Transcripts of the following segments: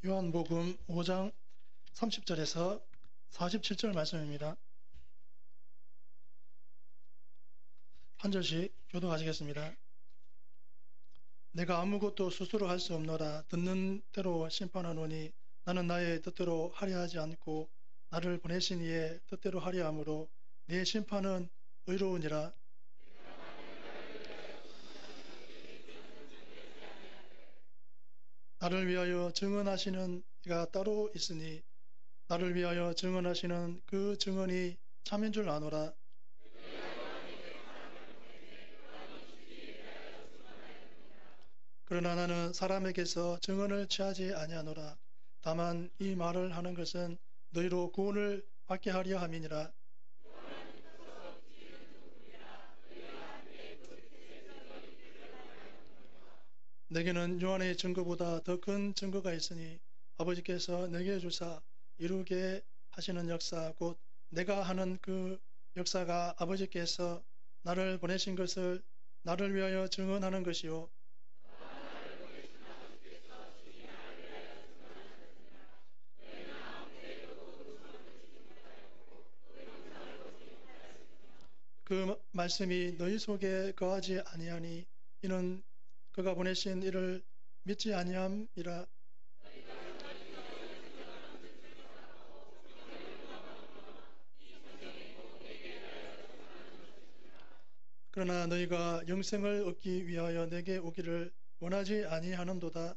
요한복음 5장 30절에서 47절 말씀입니다. 한 절씩 교독하시겠습니다. 내가 아무것도 스스로 할 수 없노라. 듣는 대로 심판하노니 나는 나의 뜻대로 하려 하지 않고 나를 보내신 이의 뜻대로 하려 함으로 내 심판은 의로우니라. 나를 위하여 증언하시는 이가 따로 있으니 나를 위하여 증언하시는 그 증언이 참인 줄 아노라. 그러나 나는 사람에게서 증언을 취하지 아니하노라. 다만 이 말을 하는 것은 너희로 구원을 받게 하려 함이니라. 내게는 요한의 증거보다 더 큰 증거가 있으니 아버지께서 내게 주사 이루게 하시는 역사 곧 내가 하는 그 역사가 아버지께서 나를 보내신 것을 나를 위하여 증언하는 것이요. 그 말씀이 너희 속에 거하지 아니하니 이는 그가 보내신 이를 믿지 아니함이라. 그러나 너희가 영생을 얻기 위하여 내게 오기를 원하지 아니하는도다.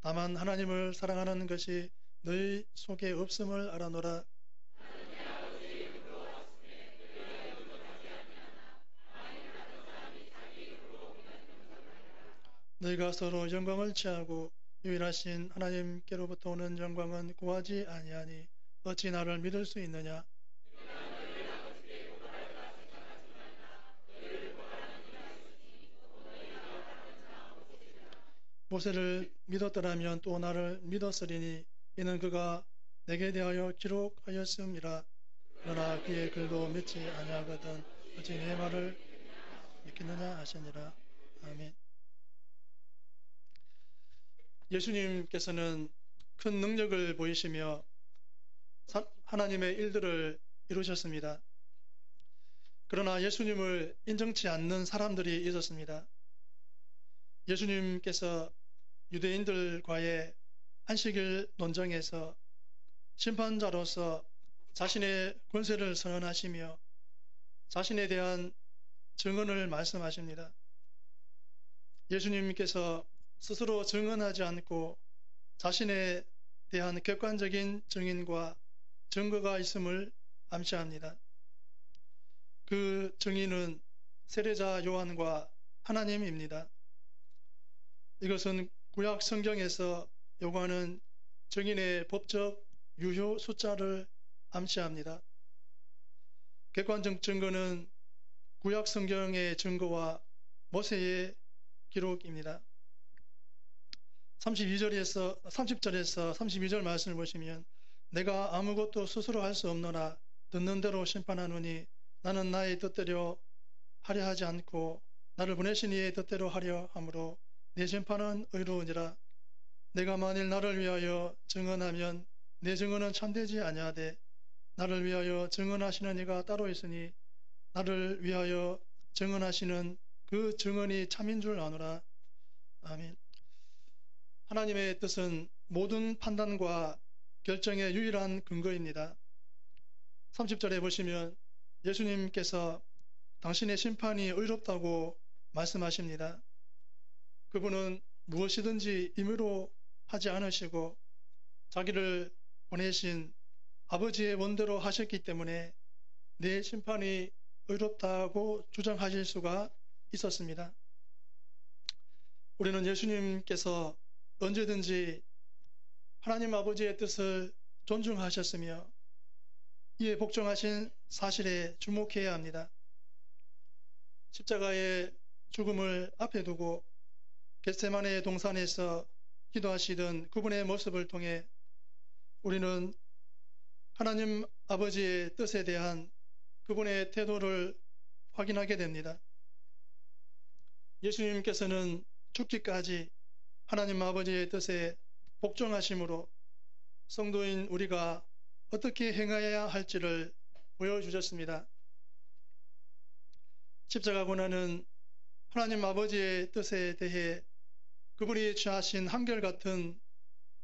다만 하나님을 사랑하는 것이 너희 속에 없음을 알아노라. 너희가 서로 영광을 취하고 유일하신 하나님께로부터 오는 영광은 구하지 아니하니 어찌 나를 믿을 수 있느냐? 모세를 믿었더라면 또 나를 믿었으리니 이는 그가 내게 대하여 기록하였음이라. 그러나 그의 글도 믿지 아니하거든 어찌 내 말을 믿겠느냐 하시니라. 아멘. 예수님께서는 큰 능력을 보이시며 하나님의 일들을 이루셨습니다. 그러나 예수님을 인정치 않는 사람들이 있었습니다. 예수님께서 유대인들과의 안식일 논쟁에서 심판자로서 자신의 권세를 선언하시며 자신에 대한 증언을 말씀하십니다. 예수님께서 스스로 증언하지 않고 자신에 대한 객관적인 증인과 증거가 있음을 암시합니다. 그 증인은 세례자 요한과 하나님입니다. 이것은 구약 성경에서 요구하는 증인의 법적 유효 숫자를 암시합니다. 객관적 증거는 구약 성경의 증거와 모세의 기록입니다. 30절에서 32절 말씀을 보시면 내가 아무것도 스스로 할 수 없노라. 듣는 대로 심판하노니 나는 나의 뜻대로 하려 하지 않고 나를 보내신 이의 뜻대로 하려 함으로 내 심판은 의로우니라. 내가 만일 나를 위하여 증언하면 내 증언은 참되지 아니하되 나를 위하여 증언하시는 이가 따로 있으니 나를 위하여 증언하시는 그 증언이 참인 줄 아노라. 아멘. 하나님의 뜻은 모든 판단과 결정의 유일한 근거입니다. 30절에 보시면 예수님께서 당신의 심판이 의롭다고 말씀하십니다. 그분은 무엇이든지 임의로 하지 않으시고 자기를 보내신 아버지의 원대로 하셨기 때문에 내 심판이 의롭다고 주장하실 수가 있었습니다. 우리는 예수님께서 언제든지 하나님 아버지의 뜻을 존중하셨으며 이에 복종하신 사실에 주목해야 합니다. 십자가의 죽음을 앞에 두고 겟세마네 동산에서 기도하시던 그분의 모습을 통해 우리는 하나님 아버지의 뜻에 대한 그분의 태도를 확인하게 됩니다. 예수님께서는 죽기까지 하나님 아버지의 뜻에 복종하심으로 성도인 우리가 어떻게 행해야 할지를 보여주셨습니다. 십자가 고난은 하나님 아버지의 뜻에 대해 그분이 취하신 한결같은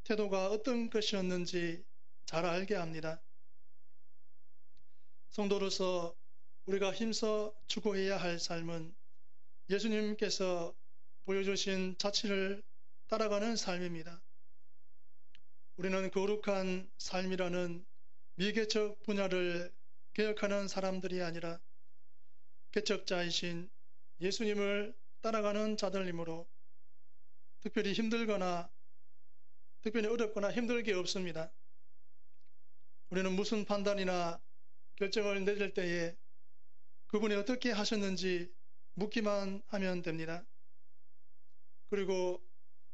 태도가 어떤 것이었는지 잘 알게 합니다. 성도로서 우리가 힘써 추구해야 할 삶은 예수님께서 보여주신 자취를 따라가는 삶입니다. 우리는 거룩한 삶이라는 미개척 분야를 개혁하는 사람들이 아니라 개척자이신 예수님을 따라가는 자들이므로 특별히 어렵거나 힘들 게 없습니다. 우리는 무슨 판단이나 결정을 내릴 때에 그분이 어떻게 하셨는지 묻기만 하면 됩니다. 그리고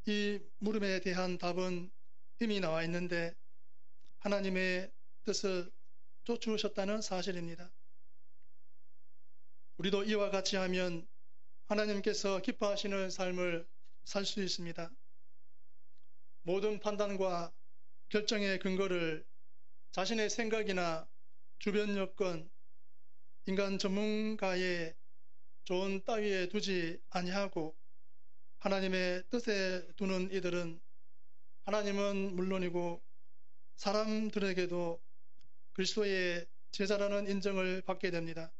이 물음에 대한 답은 이미 나와 있는데 하나님의 뜻을 쫓으셨다는 사실입니다. 우리도 이와 같이 하면 하나님께서 기뻐하시는 삶을 살 수 있습니다. 모든 판단과 결정의 근거를 자신의 생각이나 주변 여건, 인간 전문가의 조언 따위에 두지 아니하고 하나님의 뜻에 두는 이들은 하나님은 물론이고 사람들에게도 그리스도의 제자라는 인정을 받게 됩니다.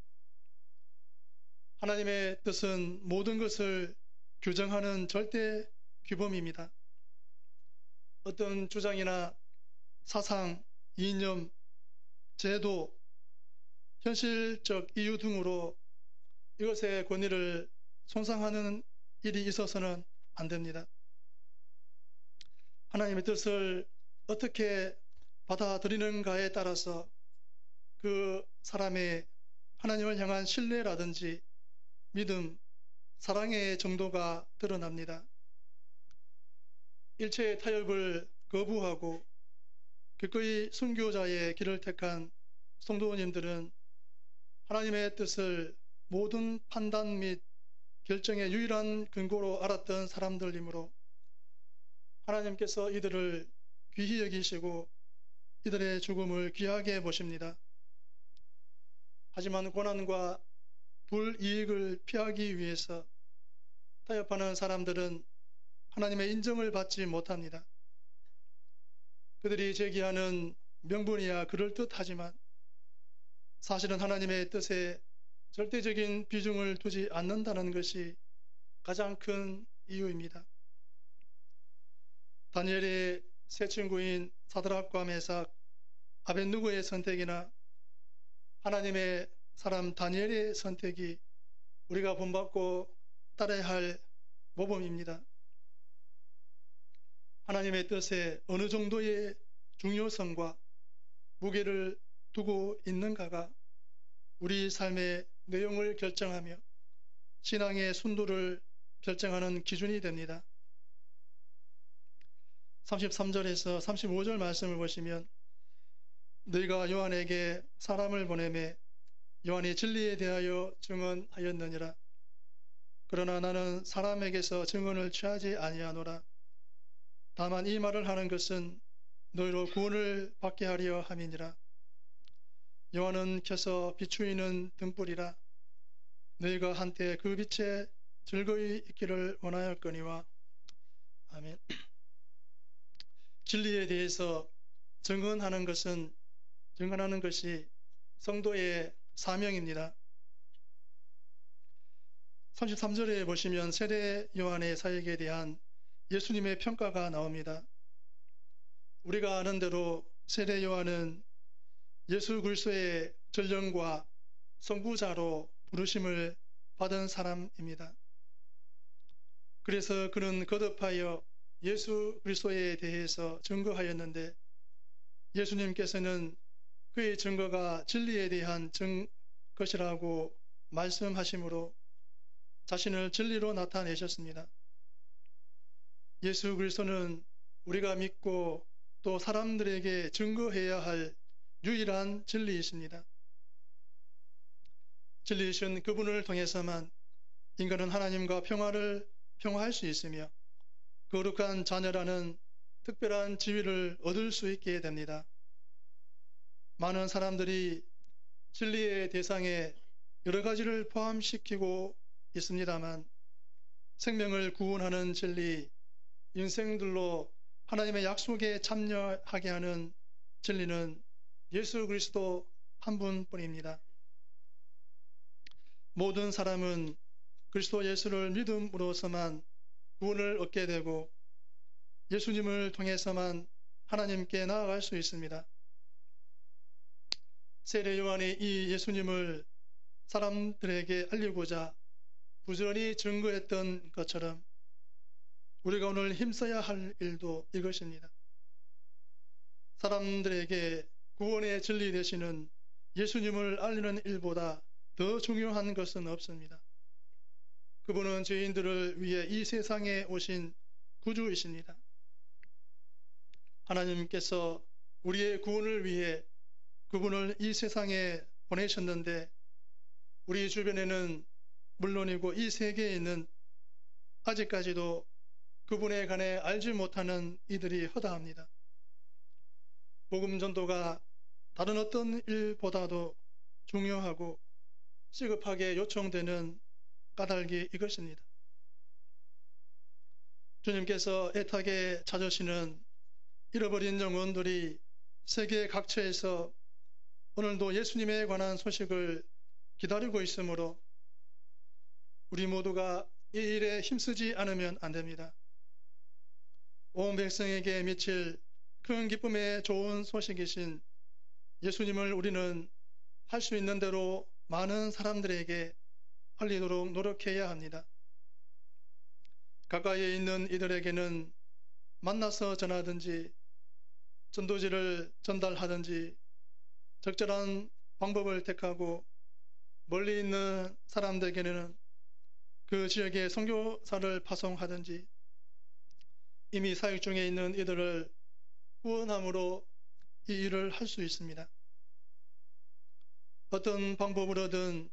하나님의 뜻은 모든 것을 규정하는 절대 규범입니다. 어떤 주장이나 사상, 이념, 제도, 현실적 이유 등으로 이것의 권위를 손상하는 일이 있어서는 안 됩니다. 하나님의 뜻을 어떻게 받아들이는가에 따라서 그 사람의 하나님을 향한 신뢰라든지 믿음, 사랑의 정도가 드러납니다. 일체의 타협을 거부하고 기꺼이 순교자의 길을 택한 성도님들은 하나님의 뜻을 모든 판단 및 결정의 유일한 근거로 알았던 사람들이므로 하나님께서 이들을 귀히 여기시고 이들의 죽음을 귀하게 보십니다. 하지만 고난과 불이익을 피하기 위해서 타협하는 사람들은 하나님의 인정을 받지 못합니다. 그들이 제기하는 명분이야 그럴듯하지만 사실은 하나님의 뜻에 절대적인 비중을 두지 않는다는 것이 가장 큰 이유입니다. 다니엘의 세 친구인 사드락과 메삭, 아벳누고의 선택이나 하나님의 사람 다니엘의 선택이 우리가 본받고 따라야 할 모범입니다. 하나님의 뜻에 어느 정도의 중요성과 무게를 두고 있는가가 우리 삶의 내용을 결정하며 신앙의 순도를 결정하는 기준이 됩니다. 33절에서 35절 말씀을 보시면 너희가 요한에게 사람을 보내매 요한이 진리에 대하여 증언하였느니라. 그러나 나는 사람에게서 증언을 취하지 아니하노라. 다만 이 말을 하는 것은 너희로 구원을 받게 하려 함이니라. 요한은 켜서 비추이는 등불이라. 너희가 한때 그 빛에 즐거이 있기를 원하였거니와. 아멘. 진리에 대해서 증언하는 것이 성도의 사명입니다. 33절에 보시면 세례 요한의 사역에 대한 예수님의 평가가 나옵니다. 우리가 아는 대로 세례 요한은 예수 그리스도의 전령과 선구자로 부르심을 받은 사람입니다. 그래서 그는 거듭하여 예수 그리스도에 대해서 증거하였는데 예수님께서는 그의 증거가 진리에 대한 것이라고 말씀하시므로 자신을 진리로 나타내셨습니다. 예수 그리스도는 우리가 믿고 또 사람들에게 증거해야 할 유일한 진리이십니다. 진리이신 그분을 통해서만 인간은 하나님과 평화를 평화할 수 있으며 거룩한 자녀라는 특별한 지위를 얻을 수 있게 됩니다. 많은 사람들이 진리의 대상에 여러 가지를 포함시키고 있습니다만 생명을 구원하는 진리, 인생들로 하나님의 약속에 참여하게 하는 진리는 예수 그리스도 한 분뿐입니다. 모든 사람은 그리스도 예수를 믿음으로서만 구원을 얻게 되고 예수님을 통해서만 하나님께 나아갈 수 있습니다. 세례 요한이 이 예수님을 사람들에게 알리고자 부지런히 증거했던 것처럼 우리가 오늘 힘써야 할 일도 이것입니다. 사람들에게 구원의 진리 되시는 예수님을 알리는 일보다 더 중요한 것은 없습니다. 그분은 죄인들을 위해 이 세상에 오신 구주이십니다. 하나님께서 우리의 구원을 위해 그분을 이 세상에 보내셨는데 우리 주변에는 물론이고 이 세계에 있는 아직까지도 그분에 관해 알지 못하는 이들이 허다합니다. 복음 전도가 다른 어떤 일보다도 중요하고 시급하게 요청되는 까닭이 이것입니다. 주님께서 애타게 찾으시는 잃어버린 영혼들이 세계 각처에서 오늘도 예수님에 관한 소식을 기다리고 있으므로 우리 모두가 이 일에 힘쓰지 않으면 안 됩니다. 온 백성에게 미칠 큰 기쁨의 좋은 소식이신 예수님을 우리는 할 수 있는 대로 많은 사람들에게 알리도록 노력해야 합니다. 가까이에 있는 이들에게는 만나서 전하든지 전도지를 전달하든지 적절한 방법을 택하고 멀리 있는 사람들에게는 그 지역에 선교사를 파송하든지 이미 사역 중에 있는 이들을 후원함으로 이 일을 할 수 있습니다. 어떤 방법으로든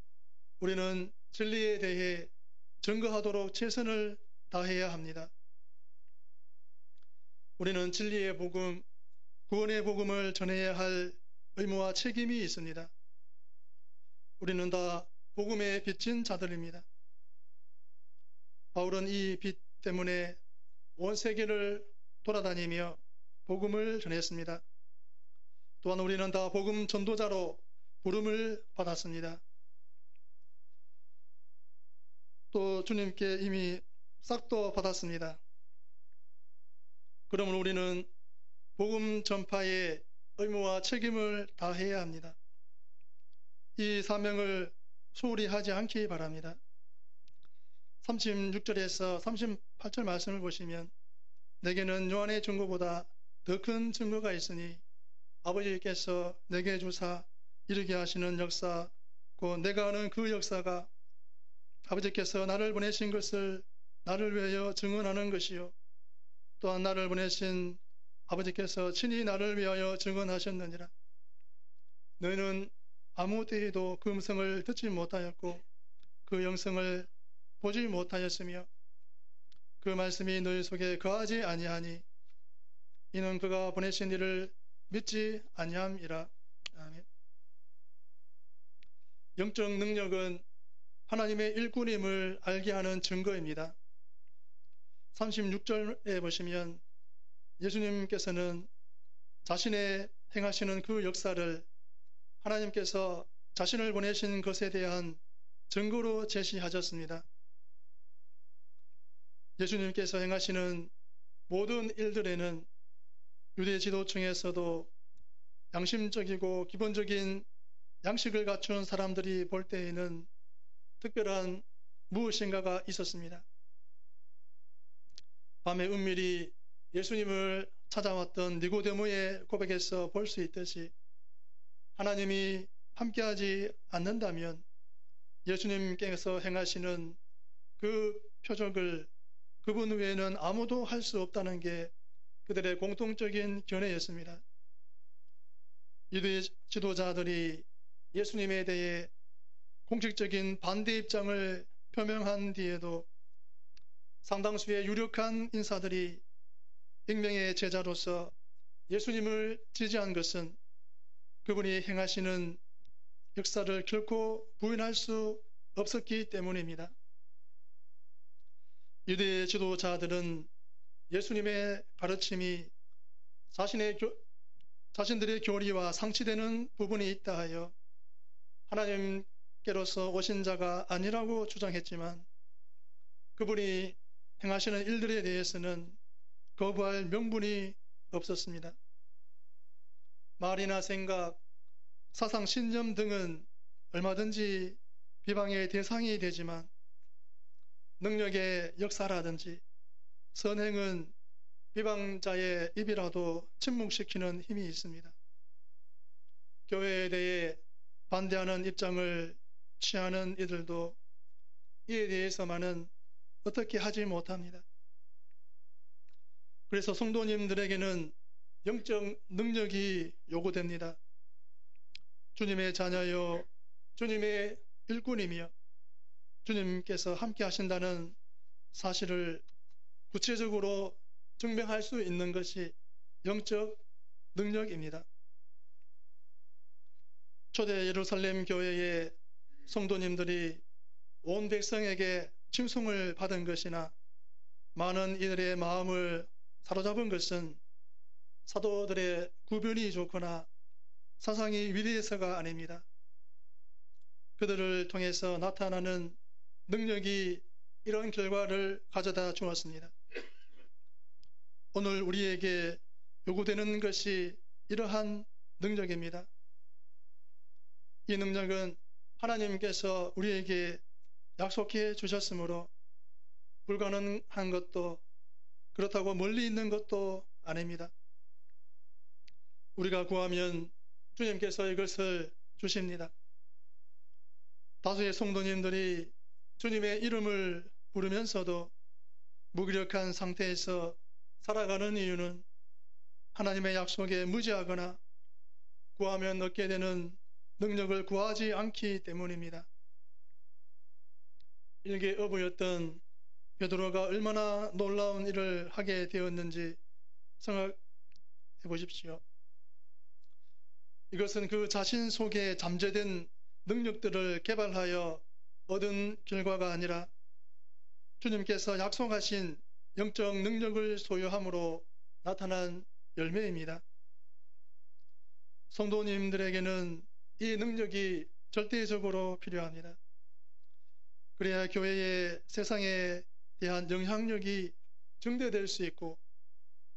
우리는 진리에 대해 증거하도록 최선을 다해야 합니다. 우리는 진리의 복음, 구원의 복음을 전해야 할 의무와 책임이 있습니다. 우리는 다 복음에 빚진 자들입니다. 바울은 이 빚 때문에 온 세계를 돌아다니며 복음을 전했습니다. 또한 우리는 다 복음 전도자로 부름을 받았습니다. 또 주님께 이미 싹도 받았습니다. 그러므로 우리는 복음 전파의 의무와 책임을 다해야 합니다. 이 사명을 소홀히 하지 않기 바랍니다. 36절에서 38절 말씀을 보시면 내게는 요한의 증거보다 더 큰 증거가 있으니 아버지께서 내게 주사 이르게 하시는 역사 곧 내가 아는 그 역사가 아버지께서 나를 보내신 것을 나를 위하여 증언하는 것이요 또한 나를 보내신 아버지께서 친히 나를 위하여 증언하셨느니라. 너희는 아무 때에도 그 음성을 듣지 못하였고 그 영성을 보지 못하였으며 그 말씀이 너희 속에 거하지 아니하니 이는 그가 보내신 이를 믿지 아니함이라. 아멘. 영적 능력은 하나님의 일꾼임을 알게 하는 증거입니다. 36절에 보시면 예수님께서는 자신의 행하시는 그 역사를 하나님께서 자신을 보내신 것에 대한 증거로 제시하셨습니다. 예수님께서 행하시는 모든 일들에는 유대 지도층에서도 양심적이고 기본적인 양식을 갖춘 사람들이 볼 때에는 특별한 무엇인가가 있었습니다. 밤에 은밀히 예수님을 찾아왔던 니고데모의 고백에서 볼 수 있듯이 하나님이 함께하지 않는다면 예수님께서 행하시는 그 표적을 그분 외에는 아무도 할 수 없다는 게 그들의 공통적인 견해였습니다. 유대 지도자들이 예수님에 대해 공식적인 반대 입장을 표명한 뒤에도 상당수의 유력한 인사들이 익명의 제자로서 예수님을 지지한 것은 그분이 행하시는 역사를 결코 부인할 수 없었기 때문입니다. 유대 지도자들은 예수님의 가르침이 자신들의 교리와 상치되는 부분이 있다 하여 하나님께로서 오신 자가 아니라고 주장했지만 그분이 행하시는 일들에 대해서는 거부할 명분이 없었습니다. 말이나 생각, 사상, 신념 등은 얼마든지 비방의 대상이 되지만 능력의 역사라든지 선행은 비방자의 입이라도 침묵시키는 힘이 있습니다. 교회에 대해 반대하는 입장을 취하는 이들도 이에 대해서만은 어떻게 하지 못합니다. 그래서 성도님들에게는 영적 능력이 요구됩니다. 주님의 자녀요, 주님의 일꾼이며 주님께서 함께 하신다는 사실을 구체적으로 증명할 수 있는 것이 영적 능력입니다. 초대 예루살렘 교회의 성도님들이 온 백성에게 칭송을 받은 것이나 많은 이들의 마음을 사로잡은 것은 사도들의 구변이 좋거나 사상이 위대해서가 아닙니다. 그들을 통해서 나타나는 능력이 이런 결과를 가져다 주었습니다. 오늘 우리에게 요구되는 것이 이러한 능력입니다. 이 능력은 하나님께서 우리에게 약속해 주셨으므로 불가능한 것도 그렇다고 멀리 있는 것도 아닙니다. 우리가 구하면 주님께서 이것을 주십니다. 다수의 성도님들이 주님의 이름을 부르면서도 무기력한 상태에서 살아가는 이유는 하나님의 약속에 무지하거나 구하면 얻게 되는 능력을 구하지 않기 때문입니다. 일개 어부였던 베드로가 얼마나 놀라운 일을 하게 되었는지 생각해 보십시오. 이것은 그 자신 속에 잠재된 능력들을 개발하여 얻은 결과가 아니라 주님께서 약속하신 영적 능력을 소유함으로 나타난 열매입니다. 성도님들에게는 이 능력이 절대적으로 필요합니다. 그래야 교회의 세상에 대한 영향력이 증대될 수 있고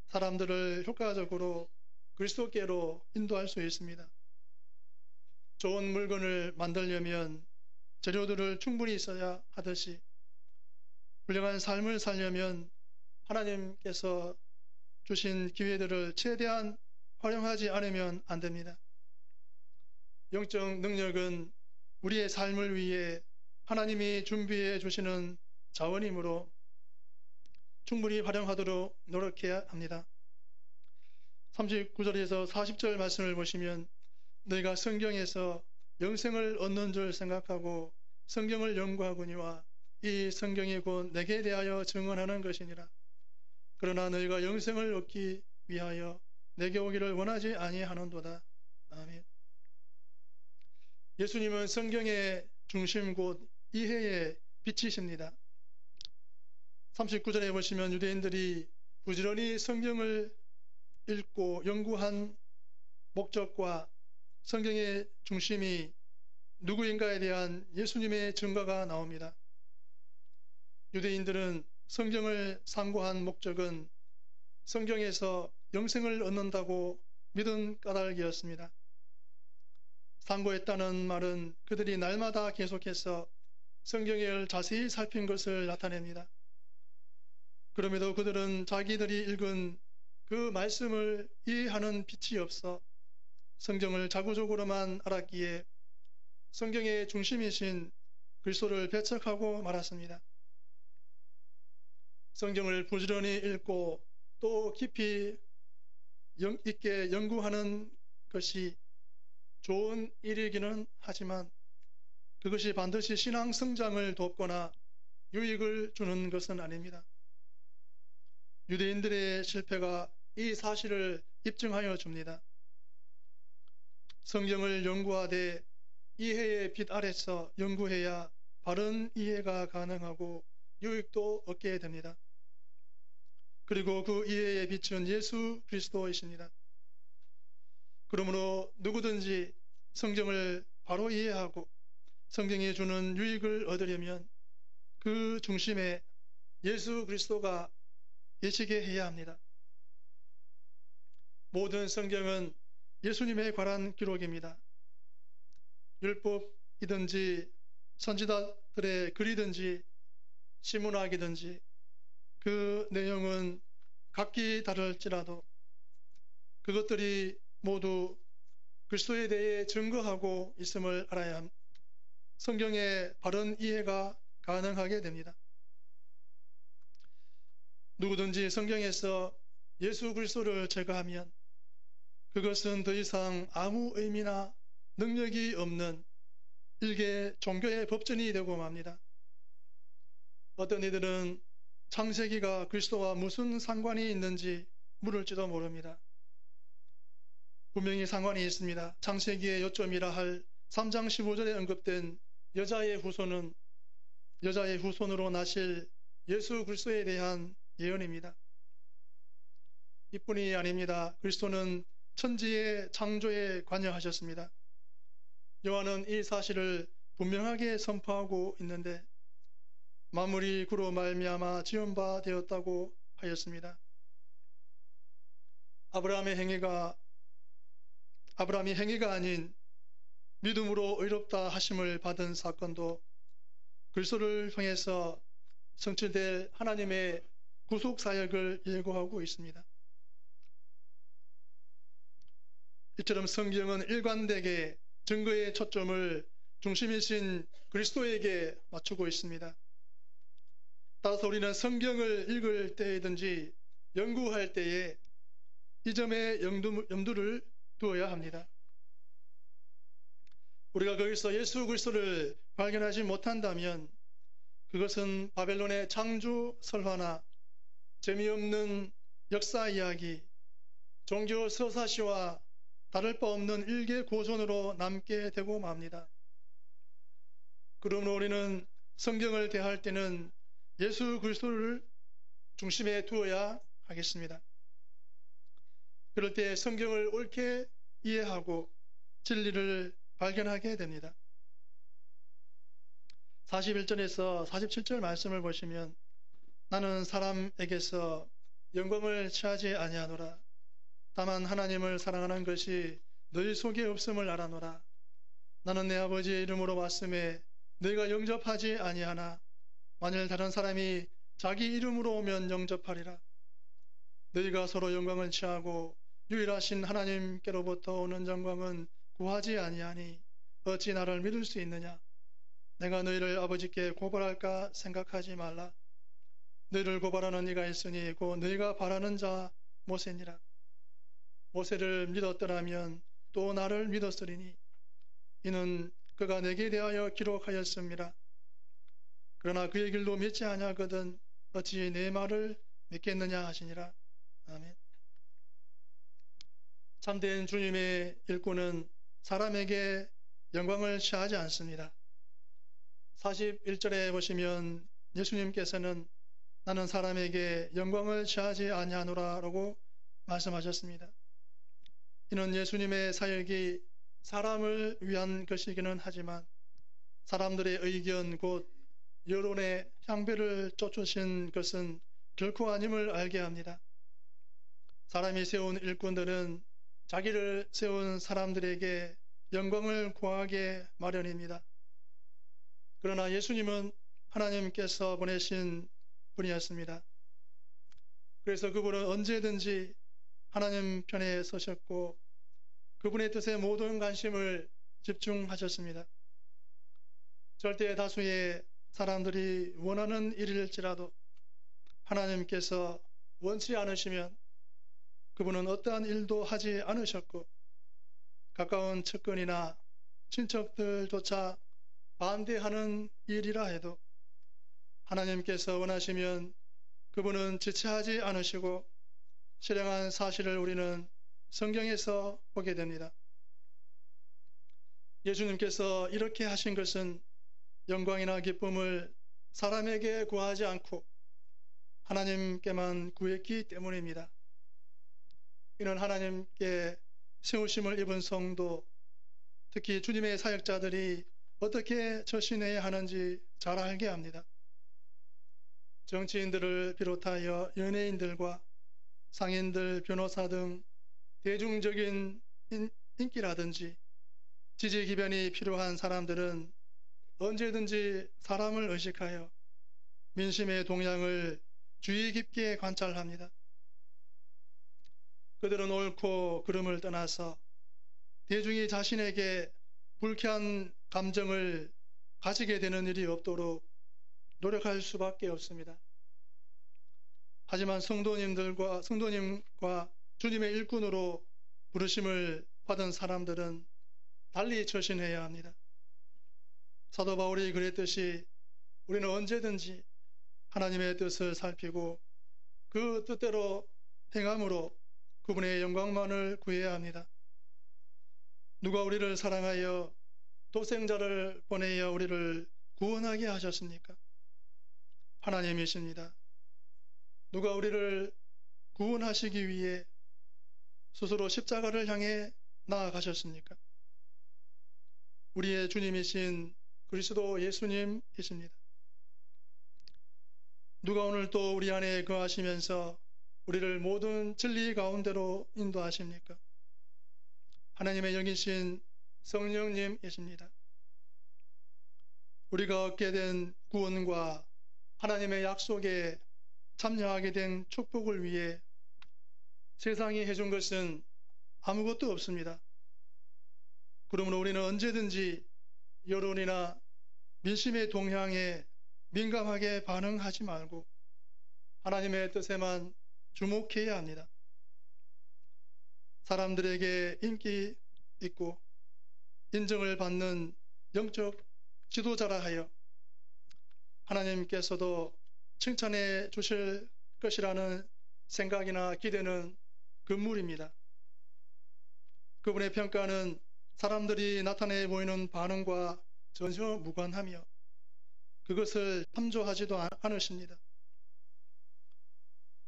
사람들을 효과적으로 그리스도께로 인도할 수 있습니다. 좋은 물건을 만들려면 재료들을 충분히 있어야 하듯이 훌륭한 삶을 살려면 하나님께서 주신 기회들을 최대한 활용하지 않으면 안 됩니다. 영적 능력은 우리의 삶을 위해 하나님이 준비해 주시는 자원이므로 충분히 활용하도록 노력해야 합니다. 39절에서 40절 말씀을 보시면 너희가 성경에서 영생을 얻는 줄 생각하고 성경을 연구하거니와 이 성경이 곧 내게 대하여 증언하는 것이니라. 그러나 너희가 영생을 얻기 위하여 내게 오기를 원하지 아니하는도다. 아멘. 예수님은 성경의 중심 곧 이해의 빛이십니다. 39절에 보시면 유대인들이 부지런히 성경을 읽고 연구한 목적과 성경의 중심이 누구인가에 대한 예수님의 증거가 나옵니다. 유대인들은 성경을 상고한 목적은 성경에서 영생을 얻는다고 믿은 까닭이었습니다. 상고했다는 말은 그들이 날마다 계속해서 성경을 자세히 살핀 것을 나타냅니다. 그럼에도 그들은 자기들이 읽은 그 말씀을 이해하는 빛이 없어 성경을 자구적으로만 알았기에 성경의 중심이신 그리스도를 배척하고 말았습니다. 성경을 부지런히 읽고 또 깊이 있게 연구하는 것이 좋은 일이기는 하지만 그것이 반드시 신앙 성장을 돕거나 유익을 주는 것은 아닙니다. 유대인들의 실패가 이 사실을 입증하여 줍니다. 성경을 연구하되 이해의 빛 아래서 연구해야 바른 이해가 가능하고 유익도 얻게 됩니다. 그리고 그 이해의 빛은 예수 그리스도이십니다. 그러므로 누구든지 성경을 바로 이해하고 성경이 주는 유익을 얻으려면 그 중심에 예수 그리스도가 계시게 해야 합니다. 모든 성경은 예수님에 관한 기록입니다. 율법이든지 선지자들의 글이든지 시문학이든지 그 내용은 각기 다를지라도 그것들이 모두 그리스도에 대해 증거하고 있음을 알아야 합니다. 성경의 바른 이해가 가능하게 됩니다. 누구든지 성경에서 예수 그리스도를 제거하면 그것은 더 이상 아무 의미나 능력이 없는 일개 종교의 법전이 되고 맙니다. 어떤 이들은 창세기가 그리스도와 무슨 상관이 있는지 물을지도 모릅니다. 분명히 상관이 있습니다. 창세기의 요점이라 할 3장 15절에 언급된 여자의 후손으로 나실 예수 그리스도에 대한 예언입니다. 이뿐이 아닙니다. 그리스도는 천지의 창조에 관여하셨습니다. 요한은 이 사실을 분명하게 선포하고 있는데 만물이 그로 말미암아 지은 바 되었다고 하였습니다. 아브라함이 행위가 아닌 믿음으로 의롭다 하심을 받은 사건도 그리스도를 통해서 성취될 하나님의 구속 사역을 예고하고 있습니다. 이처럼 성경은 일관되게 증거의 초점을 중심이신 그리스도에게 맞추고 있습니다. 따라서 우리는 성경을 읽을 때이든지 연구할 때에 이 점에 염두를 두어야 합니다. 우리가 거기서 예수 그리스도를 발견하지 못한다면 그것은 바벨론의 창조 설화나 재미없는 역사 이야기, 종교 서사시와 다를 바 없는 일개 고전으로 남게 되고 맙니다. 그러므로 우리는 성경을 대할 때는 예수 그리스도를 중심에 두어야 하겠습니다. 그럴 때 성경을 옳게 이해하고 진리를 발견하게 됩니다. 41절에서 47절 말씀을 보시면 나는 사람에게서 영광을 취하지 아니하노라. 다만 하나님을 사랑하는 것이 너희 속에 없음을 알아노라. 나는 내 아버지의 이름으로 왔음에 너희가 영접하지 아니하나 만일 다른 사람이 자기 이름으로 오면 영접하리라. 너희가 서로 영광을 취하고 유일하신 하나님께로부터 오는 영광은 구하지 아니하니 어찌 나를 믿을 수 있느냐. 내가 너희를 아버지께 고발할까 생각하지 말라. 너희를 고발하는 이가 있으니 곧 너희가 바라는 자 모세니라. 모세를 믿었더라면 또 나를 믿었으리니 이는 그가 내게 대하여 기록하였습니다. 그러나 그의 길도 믿지 아니하거든 어찌 내 말을 믿겠느냐 하시니라. 아멘. 참된 주님의 일꾼은 사람에게 영광을 취하지 않습니다. 41절에 보시면 예수님께서는 나는 사람에게 영광을 취하지 아니하노라 라고 말씀하셨습니다. 이는 예수님의 사역이 사람을 위한 것이기는 하지만 사람들의 의견 곧 여론의 향배를 쫓으신 것은 결코 아님을 알게 합니다. 사람이 세운 일꾼들은 자기를 세운 사람들에게 영광을 구하게 마련입니다. 그러나 예수님은 하나님께서 보내신 분이었습니다. 그래서 그분은 언제든지 하나님 편에 서셨고 그분의 뜻에 모든 관심을 집중하셨습니다. 절대 다수의 사람들이 원하는 일일지라도 하나님께서 원치 않으시면 그분은 어떠한 일도 하지 않으셨고 가까운 측근이나 친척들조차 반대하는 일이라 해도 하나님께서 원하시면 그분은 지체하지 않으시고 실행한 사실을 우리는 성경에서 보게 됩니다. 예수님께서 이렇게 하신 것은 영광이나 기쁨을 사람에게 구하지 않고 하나님께만 구했기 때문입니다. 이는 하나님께 세우심을 입은 성도, 특히 주님의 사역자들이 어떻게 처신해야 하는지 잘 알게 합니다. 정치인들을 비롯하여 연예인들과 상인들, 변호사 등 대중적인 인기라든지 지지기변이 필요한 사람들은 언제든지 사람을 의식하여 민심의 동향을 주의 깊게 관찰합니다. 그들은 옳고 그름을 떠나서 대중이 자신에게 불쾌한 감정을 가지게 되는 일이 없도록 노력할 수밖에 없습니다. 하지만 성도님과 주님의 일꾼으로 부르심을 받은 사람들은 달리 처신해야 합니다. 사도 바울이 그랬듯이 우리는 언제든지 하나님의 뜻을 살피고 그 뜻대로 행함으로 그분의 영광만을 구해야 합니다. 누가 우리를 사랑하여 독생자를 보내어 우리를 구원하게 하셨습니까? 하나님이십니다. 누가 우리를 구원하시기 위해 스스로 십자가를 향해 나아가셨습니까? 우리의 주님이신 그리스도 예수님이십니다. 누가 오늘 또 우리 안에 거하시면서 우리를 모든 진리 가운데로 인도하십니까? 하나님의 영이신 성령님이십니다. 우리가 얻게 된 구원과 하나님의 약속에 참여하게 된 축복을 위해 세상이 해준 것은 아무것도 없습니다. 그러므로 우리는 언제든지 여론이나 민심의 동향에 민감하게 반응하지 말고 하나님의 뜻에만 주목해야 합니다. 사람들에게 인기 있고 인정을 받는 영적 지도자라 하여 하나님께서도 칭찬해 주실 것이라는 생각이나 기대는 금물입니다. 그분의 평가는 사람들이 나타내 보이는 반응과 전혀 무관하며 그것을 탐조하지도 않으십니다.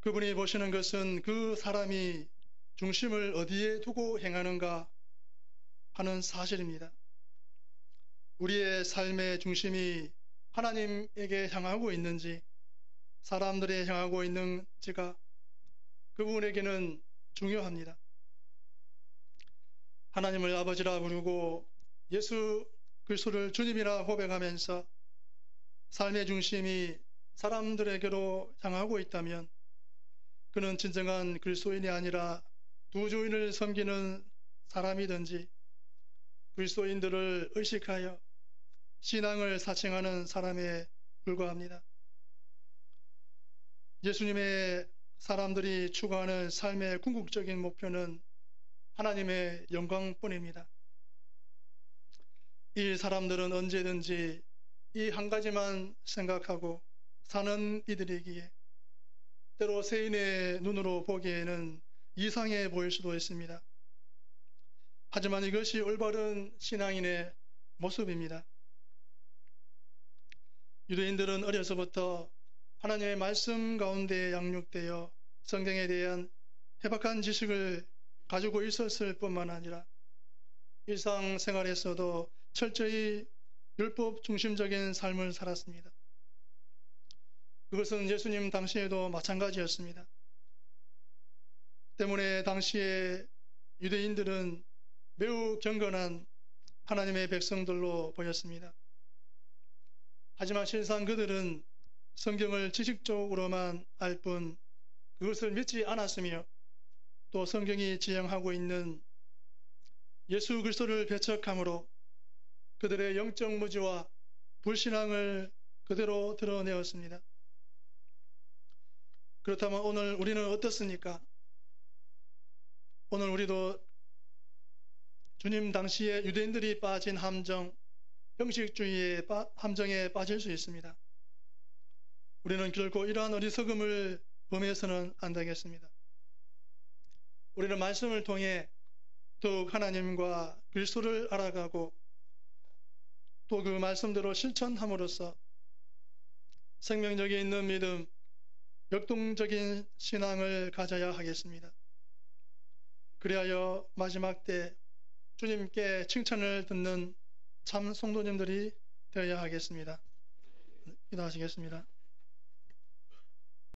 그분이 보시는 것은 그 사람이 중심을 어디에 두고 행하는가 하는 사실입니다. 우리의 삶의 중심이 하나님에게 향하고 있는지 사람들에 향하고 있는지가 그분에게는 중요합니다. 하나님을 아버지라 부르고 예수 그리스도를 주님이라 고백하면서 삶의 중심이 사람들에게로 향하고 있다면 그는 진정한 그리스도인이 아니라 두 주인을 섬기는 사람이든지 그리스도인들을 의식하여 신앙을 사칭하는 사람에 불과합니다. 예수님의 사람들이 추구하는 삶의 궁극적인 목표는 하나님의 영광뿐입니다. 이 사람들은 언제든지 이 한 가지만 생각하고 사는 이들이기에 때로 세인의 눈으로 보기에는 이상해 보일 수도 있습니다. 하지만 이것이 올바른 신앙인의 모습입니다. 유대인들은 어려서부터 하나님의 말씀 가운데 양육되어 성경에 대한 해박한 지식을 가지고 있었을 뿐만 아니라 일상생활에서도 철저히 율법 중심적인 삶을 살았습니다. 그것은 예수님 당시에도 마찬가지였습니다. 때문에 당시에 유대인들은 매우 경건한 하나님의 백성들로 보였습니다. 하지만 실상 그들은 성경을 지식적으로만 알 뿐 그것을 믿지 않았으며 또 성경이 지향하고 있는 예수 그리스도를 배척함으로 그들의 영적 무지와 불신앙을 그대로 드러내었습니다. 그렇다면 오늘 우리는 어떻습니까? 오늘 우리도 주님 당시에 유대인들이 빠진 함정, 형식주의의 함정에 빠질 수 있습니다. 우리는 결코 이러한 어리석음을 범해서는 안 되겠습니다. 우리는 말씀을 통해 더욱 하나님과 그리스도를 알아가고 또 그 말씀대로 실천함으로써 생명력이 있는 믿음, 역동적인 신앙을 가져야 하겠습니다. 그리하여 마지막 때 주님께 칭찬을 듣는 참 성도님들이 되어야 하겠습니다. 기도하시겠습니다.